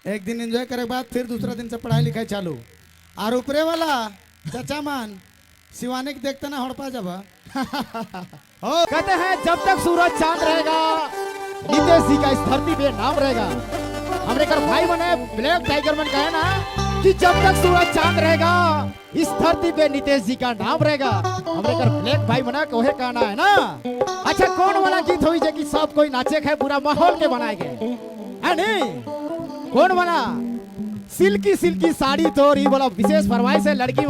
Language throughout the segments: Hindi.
एक दिन एंजॉय करे के बाद फिर दूसरा दिन से पढ़ाई लिखाई चालू। और ऊपरे वाला चाचा मान शिवानी के देखते ना हड़पा जब हो कहते हैं जब तक सूरज चांद रहेगा नितेश जी का इस धरती पे नाम रहेगा। हमरे कर भाई बने ब्लैक टाइगर मन कहे ना कि जब तक सूरज चांद रहेगा इस धरती पे नितेश जी का नाम रहेगा। हमरे कर ब्लैक भाई बना कोहे कहना है ना। अच्छा कौन वाला गीत हुई जे कि सब कोई नाचे है पूरा माहौल के बनाए गए है नहीं कौन वाला सिल्की सिल्की साड़ी तोर ये वाला विशेष फरमाइश है लड़की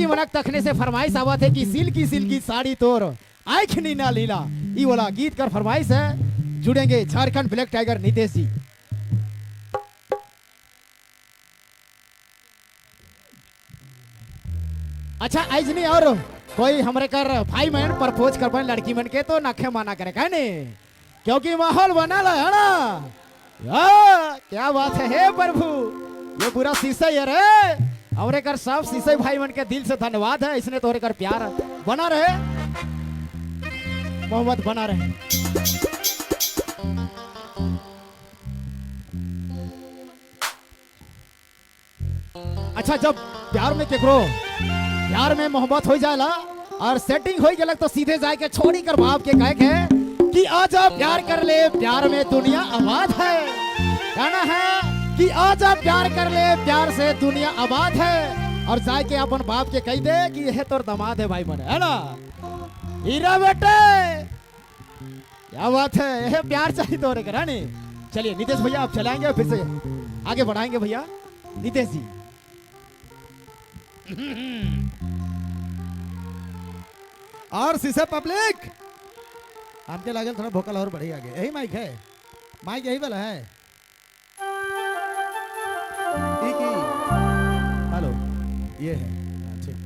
मनक तखने से फरमाइश आवत है कि सिल्की सिल्की साड़ी तोर आँख नीना लीला ये वाला गीत कर फरमाइश है। जुड़ेंगे झारखंड ब्लैक टाइगर नितेश जी। अच्छा आज नहीं और कोई हमारे कर भाई बहन प्रपोज कर पाए लड़की मन के तो नखे माना करे का नहीं क्योंकि माहौल बना ला है ना। क्या बात है हे प्रभु ये पूरा शीशा है रे हमारे कर सब शीशे भाई मन के दिल से धन्यवाद है। इसने तोरे कर प्यार बना रहे मोहब्बत बना रहे। अच्छा जब प्यार में केकरो प्यार में मोहब्बत हो जाला और सेटिंग हो गया तो सीधे जाके छोड़ी कर बाप के कहे के कि आजा प्यार कर ले प्यार में दुनिया आबाद है। कहना है कि आजा प्यार कर ले प्यार से दुनिया आबाद है और जाके अपन बाप के कह दे कि यह तोर दामाद है भाई मन है ना हीरा बेटे। क्या बात है यह प्यार चाहिए तो रानी। चलिए नितेश भैया आप चलाएंगे फिर से आगे बढ़ाएंगे भैया नितेश जी। और शीशे पब्लिक हमके लागल थोड़ा भोकल और बढ़ी आगे यही माइक है माइक यही वाला है। हेलो ये है ठीक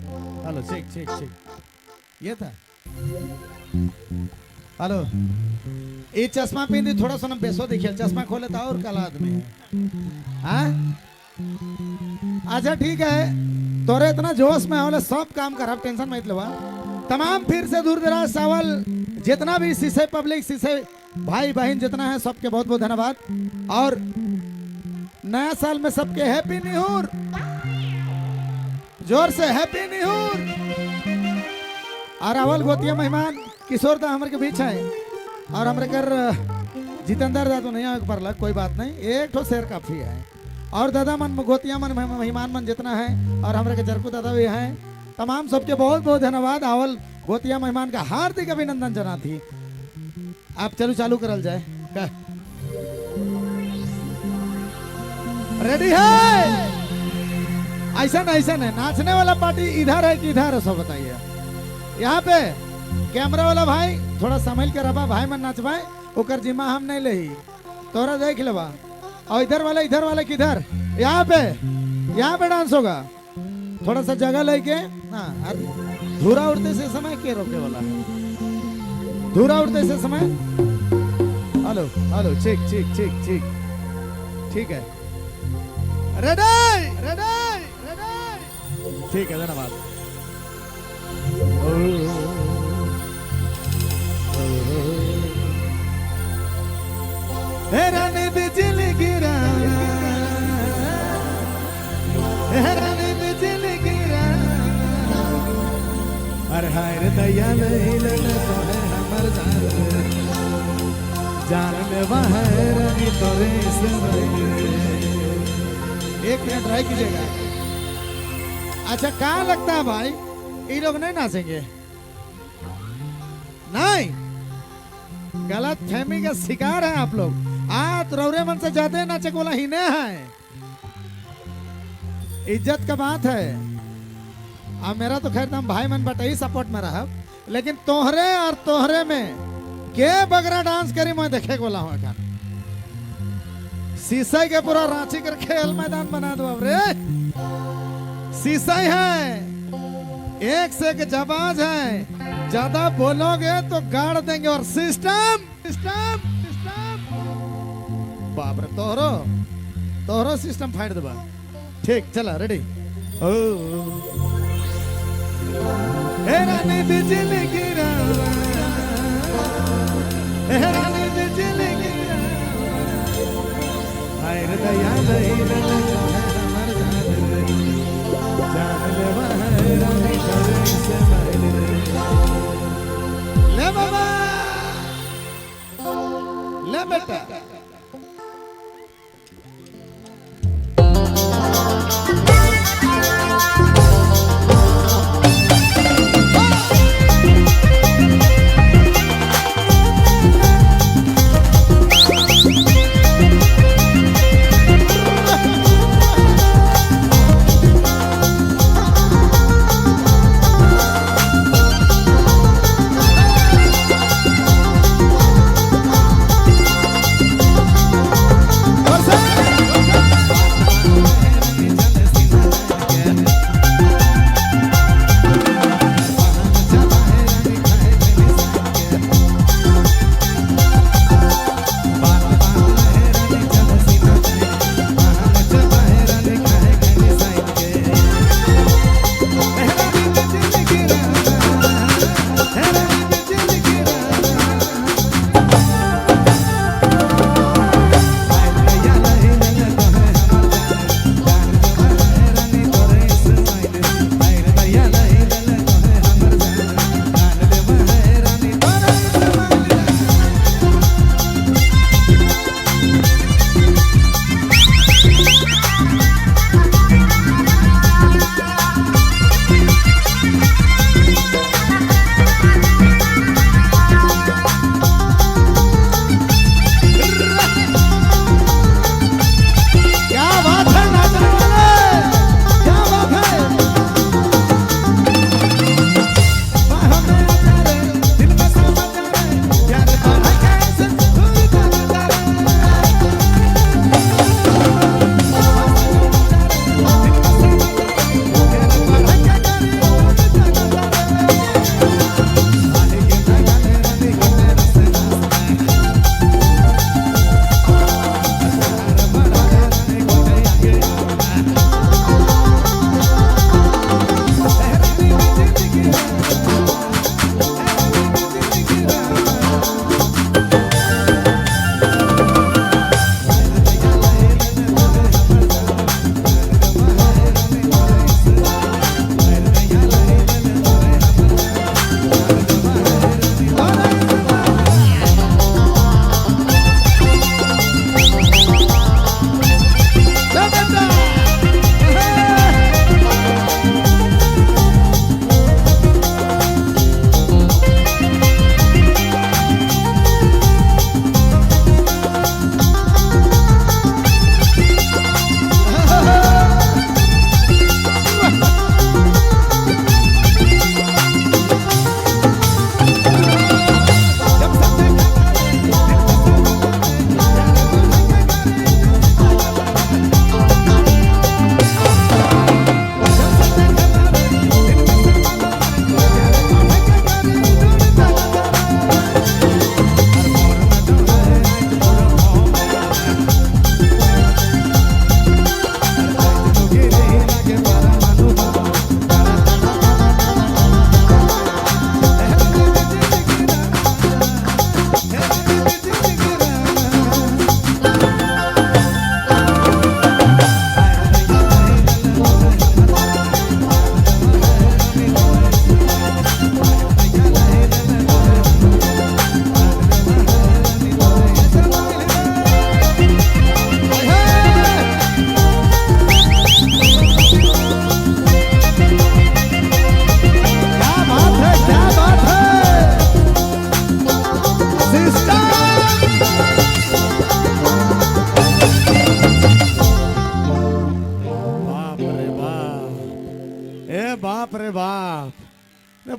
हेलो ठीक ठीक ठीक ये था हेलो ये चश्मा पहन थोड़ा सा बेसो देखिए चश्मा खोले था और काला आदमी है हाँ अच्छा ठीक है तोरे इतना जोश में आवले सब काम कर टेंशन मत लेवा। तमाम फिर से दूर दराज सवाल जितना भी शीशे पब्लिक शीशे भाई बहन जितना है सबके बहुत बहुत धन्यवाद। और नया साल में सबके हैप्पी न्यू ईयर जोर से हैप्पी न्यू ईयर। और अवल गोतिया मेहमान किशोर दा हमारे के बीच है और हमारे घर जितेंद्र दा तो नहीं आए पर लग कोई बात नहीं एक ठो शेर काफी है। और दादा मन गोतिया मन मेहमान मन जितना है और हमारे के जरकू दादा भी हैं तमाम सबके बहुत बहुत धन्यवाद। आवल गोतिया मेहमान का हार्दिक अभिनंदन जना थी। आप चलो चालू करल जाए रेडी है ऐसा है नाचने वाला पार्टी इधर है कि इधर है सब बताइए। यहाँ पे कैमरा वाला भाई थोड़ा संभल के रबा भाई मन नाचवाए ओकर जिम्मा हम नहीं ले तोरा देख लेवा। और इधर वाले किधर यहाँ पे डांस होगा थोड़ा सा जगह लेके हाँ धूरा उड़ते से समय के रोके वाला है धूरा उड़ते से समय। हेलो हेलो ठीक ठीक ठीक ठीक ठीक है रेडी रेडी रेडी ठीक है धन्यवाद। रानी बिजली गिरा रानी बिजली गिरा अरे हाय रे दया नहीं लेना तो है हमर जान में वह रानी तोरे से एक मिनट रह कीजिएगा। अच्छा कहाँ लगता है भाई ये लोग नहीं नाचेंगे नहीं गलत फहमी का शिकार है आप लोग। आप रौरे मन से ज्यादा नाचे वाला ही नहीं है इज्जत का बात है। अब मेरा तो खैर तुम भाई मन बटे ही सपोर्ट में रहा लेकिन तोहरे और तोहरे में के बगरा डांस करी मैं देखे वाला हूँ अखन शीशे के पूरा रांची कर खेल मैदान बना दो अब रे। शीशे है एक से एक जबाज है ज्यादा बोलोगे तो गाड़ देंगे। और सिस्टम सिस्टम बाप रे तोहरो सिस्टम फाड़ देबा ठीक चला रेडी। रानी बिजली गिरा रानी बिजली गिरा हाय रे दया लई रे हमर जान ले बहरानी करे से मारे ले बाबा ले बेटा रे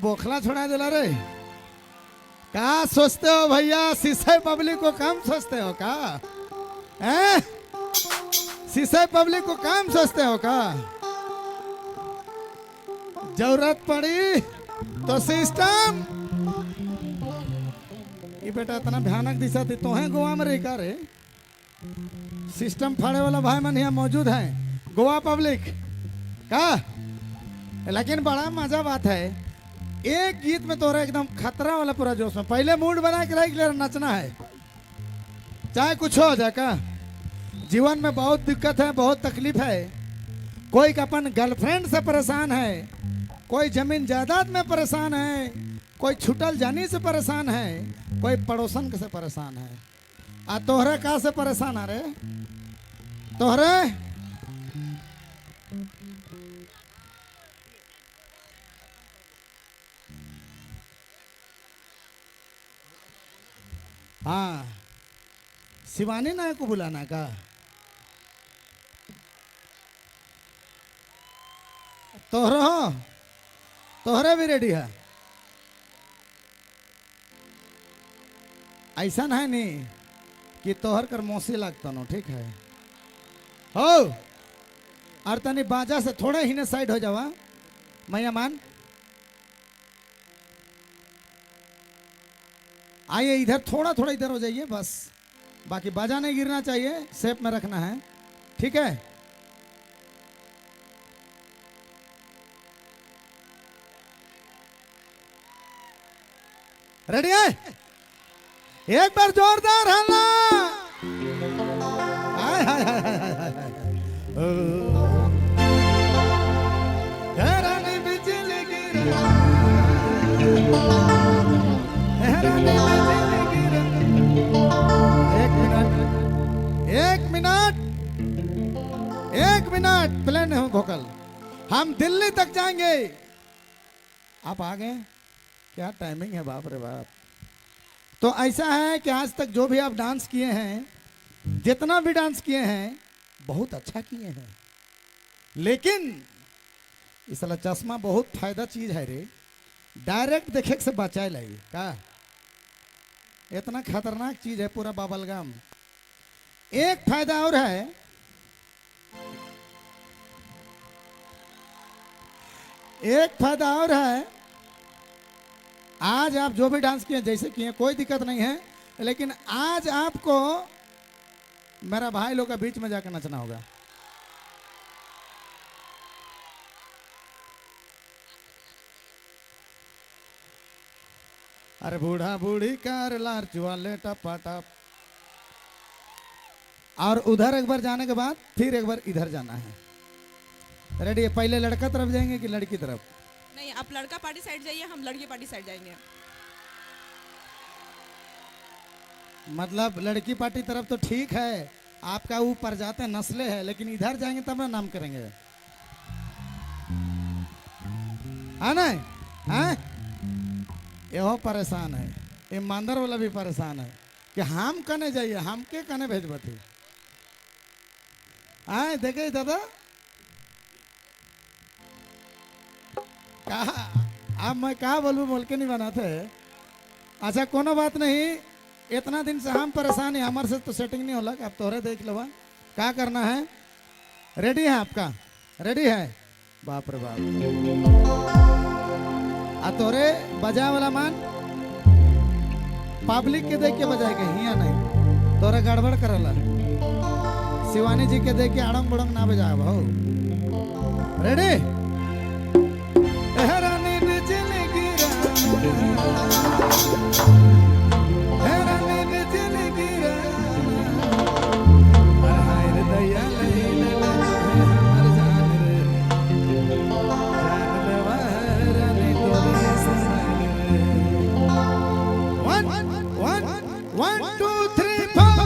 बोखला छोड़ा दिला रे। क्या सोचते हो भैया, सीसे पब्लिक को कम सोचते हो का? हैं? सीसे पब्लिक को कम सोचते हो का? जरूरत पड़ी तो सिस्टम। ये बेटा इतना भयानक दिशा थी तो है गोवा में रही का रे? सिस्टम फाड़े वाला भाई मन यहाँ मौजूद है गोवा पब्लिक का। लेकिन बड़ा मजा बात है, एक गीत में तोरा एकदम खतरा वाला पूरा जोश में। पहले मूड बना के रख ले, नचना है चाहे कुछ हो जाए का। जीवन में बहुत दिक्कत है, बहुत तकलीफ है। कोई अपन गर्लफ्रेंड से परेशान है, कोई जमीन जायदाद में परेशान है, कोई छुटल जानी से परेशान है, कोई पड़ोसन से परेशान है। आ तोहरे का से परेशान है रे? तोहरे हाँ, शिवानी नाय को बुलाना का? तोहरे भी रेडी है? ऐसा है नहीं कि तोहर कर मौसी लगता नो, ठीक है हो। और तनी बाजा से थोड़ा ही ने साइड हो जावा मैया मान। आइए इधर, थोड़ा थोड़ा इधर हो जाइए बस, बाकी बाजा नहीं गिरना चाहिए, शेप में रखना है, ठीक है। रेडी है? एक बार जोरदार हल्ला। हाय हाय हाय हाय हाय हाय। घराने बिजली गिरा, घराने बिजली गिरा। एक मिनट प्लेन हो भोकल। हम दिल्ली तक जाएंगे। आप आ गए? क्या टाइमिंग है, बाप रे बाप। तो ऐसा है कि आज तक जो भी आप डांस किए हैं, जितना भी डांस किए हैं, बहुत अच्छा किए हैं। लेकिन इस वाला चश्मा बहुत फायदा चीज है रे। डायरेक्ट देखे से बचाए लगी का, इतना खतरनाक चीज है पूरा बाबलगम। एक फायदा और है, एक फायदा और है। आज आप जो भी डांस किए जैसे किए कोई दिक्कत नहीं है, लेकिन आज आपको मेरा भाई लोग के बीच में जाकर नचना होगा। अरे बूढ़ा बूढ़ी कार लार चुआले टपाटप। और उधर एक बार जाने के बाद फिर एक बार इधर जाना है। रेडी है? पहले लड़का तरफ जाएंगे कि लड़की तरफ? नहीं, आप लड़का पार्टी साइड जाइए, हम लड़की पार्टी साइड जाएंगे। मतलब लड़की पार्टी तरफ तो ठीक है, आपका ऊपर जाते नस्ले है, लेकिन इधर जाएंगे तब ना नाम करेंगे, है ना? हैं? यो परेशान है, ईमानदार वाला भी परेशान है कि हम कने जाइए, हम के कने भेजबती। आए देखे दादा कहा, अब मैं कहा बोलूँ बोल के नहीं बनाते। अच्छा कोनो बात नहीं, इतना दिन से हम परेशान है, हमारे से तो सेटिंग नहीं होला। आप तोहरे देख लो क्या करना है। रेडी है आपका? रेडी है? बाप रे बाप। आ तोरे बजा वाला मान पब्लिक के देख के बजाएगा, हिया नहीं तोरे गड़बड़ करला। शिवानी जी के देख के अड़ंग बड़ंग ना बजा भाऊ। रेडी? हैरानी बिजली गिरा, हैरानी बिजली गिरा, हाय रे दया लैला हमर जान रे, जान लेवा हैरानी तोरे सनम रे। 1 2 3 4।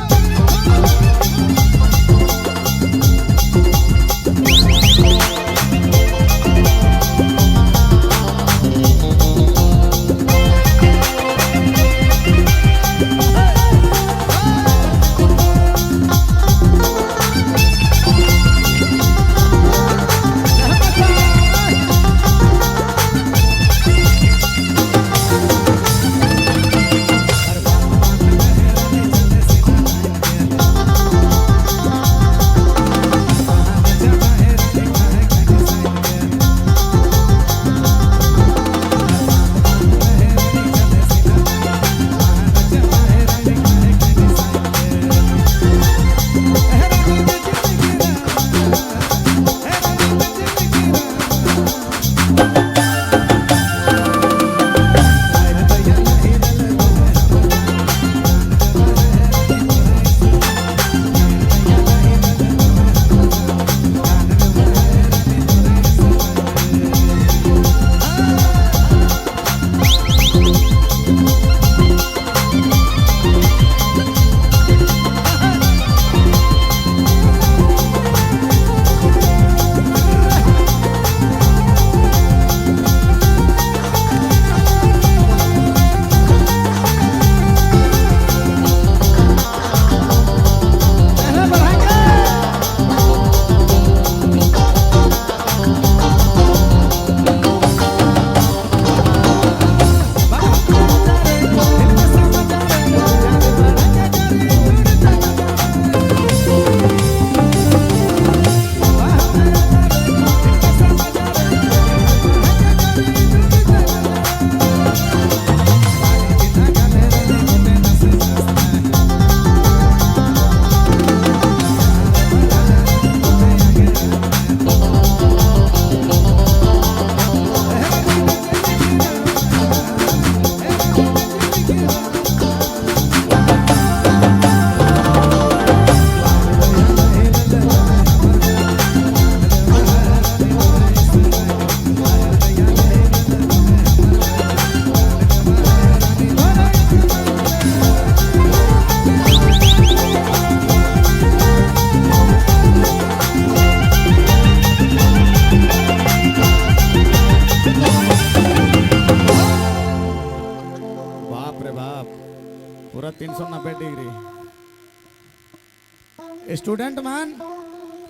स्टूडेंट मान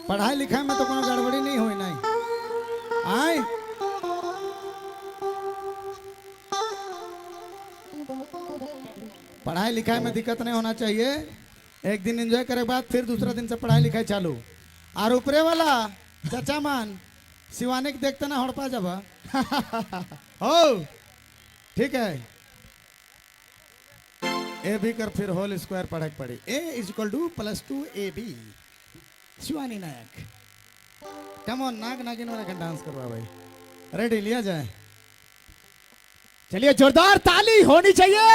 पढ़ाई लिखाई में तो कोनो गड़बड़ी नहीं हुई नहीं आए पढ़ाई लिखाई में दिक्कत नहीं होना चाहिए एक दिन एंजॉय करे बाद फिर दूसरा दिन से पढ़ाई लिखाई चालू और ऊपरे वाला चाचा मान शिवानी के देखते ना हड़पा जब हो ठीक है ए बी कर फिर होल स्क्वायर पढ़े पड़ी A is equal to +2 AB Shivani Nayak come on नाग नागिन वाला का डांस करवा भाई रेडी लिया जाए चलिए जोरदार ताली होनी चाहिए।